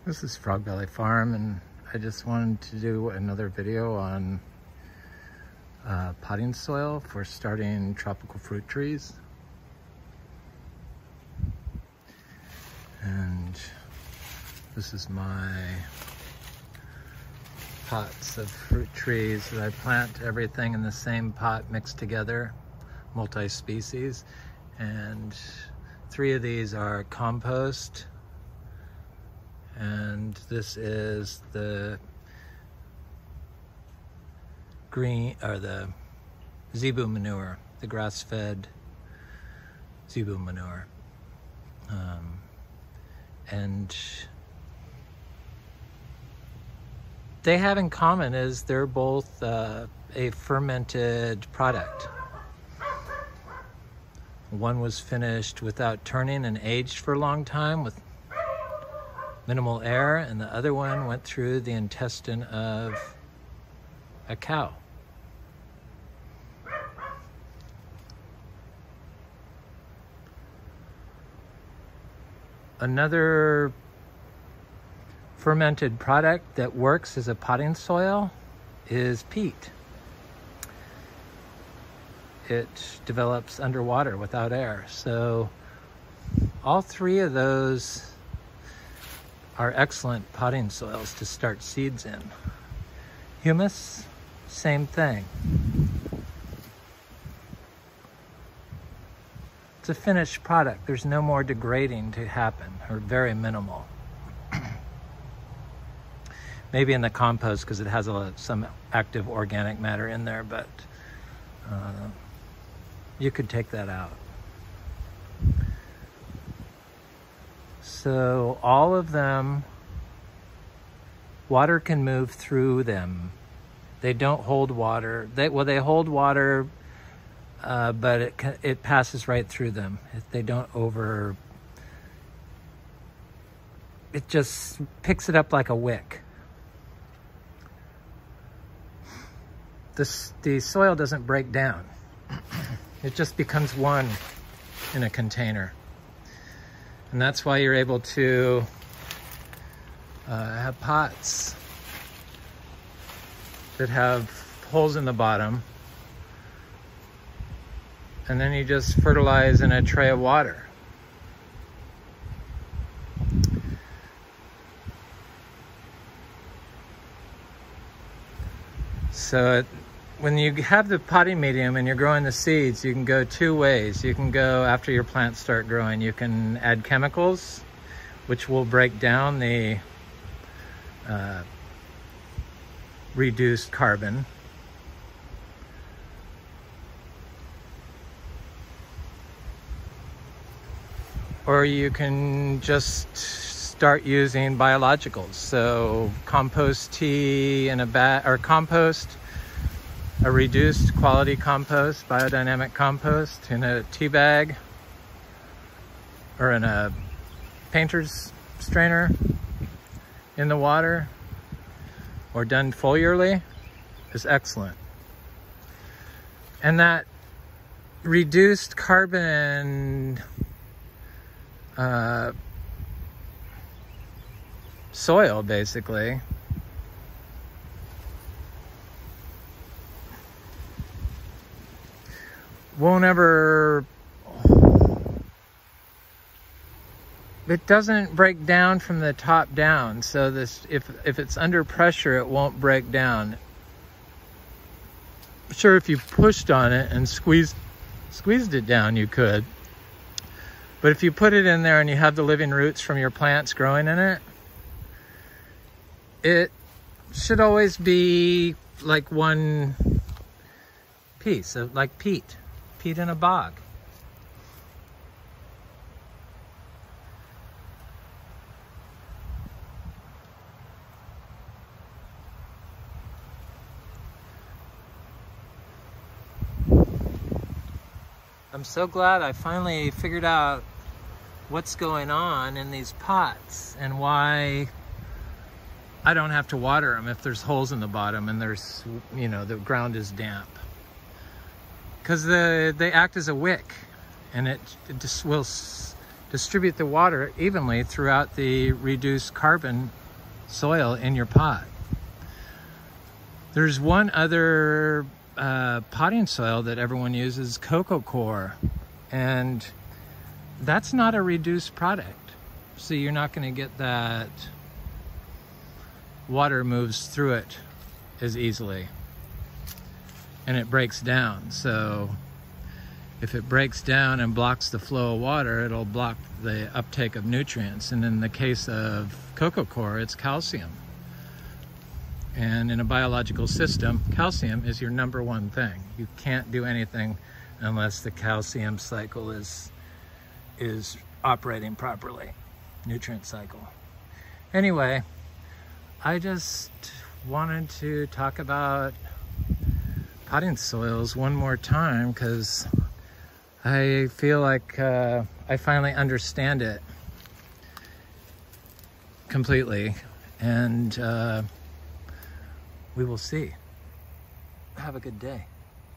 This is Frog Belly Farm, and I just wanted to do another video on potting soil for starting tropical fruit trees. And this is my pots of fruit trees that I plant everything in the same pot mixed together, multi-species. And 3 of these are compost. And this is the the zebu manure, the grass-fed zebu manure. And they have in common is they're both a fermented product. One was finished without turning and aged for a long time with minimal air, and the other one went through the intestine of a cow. Another fermented product that works as a potting soil is peat. It develops underwater without air. So all 3 of those are excellent potting soils to start seeds in. Humus, same thing. It's a finished product. There's no more degrading to happen, or very minimal. Maybe in the compost because it has some active organic matter in there, but you could take that out. So all of them, water can move through them. They don't hold water. They hold water, but it passes right through them. They don't it just picks it up like a wick. The soil doesn't break down. It just becomes one in a container. And that's why you're able to have pots that have holes in the bottom, and then you just fertilize in a tray of water. So when you have the potting medium and you're growing the seeds, you can go 2 ways. You can go, after your plants start growing, you can add chemicals, which will break down the reduced carbon. Or you can just start using biologicals. So compost tea in a bag, or compost, a reduced quality compost, biodynamic compost in a tea bag or in a painter's strainer in the water, or done foliarly, is excellent. And that reduced carbon soil basically won't ever, it doesn't break down from the top down. So this, if it's under pressure, it won't break down. Sure, if you pushed on it and squeezed it down, you could. But if you put it in there and you have the living roots from your plants growing in it, it should always be like one piece of, like peat in a bog. I'm so glad I finally figured out what's going on in these pots and why I don't have to water them if there's holes in the bottom and there's, you know, the ground is damp. Because they act as a wick, and it just will distribute the water evenly throughout the reduced carbon soil in your pot. There's one other potting soil that everyone uses, cocoa coir, and that's not a reduced product. So you're not going to get that water moves through it as easily, and it breaks down. So if it breaks down and blocks the flow of water, it'll block the uptake of nutrients. And in the case of cocoa coir, it's calcium. And in a biological system, calcium is your number one thing. You can't do anything unless the calcium cycle is operating properly, nutrient cycle. Anyway, I just wanted to talk about potting soils one more time because I feel like I finally understand it completely, and we will see. Have a good day.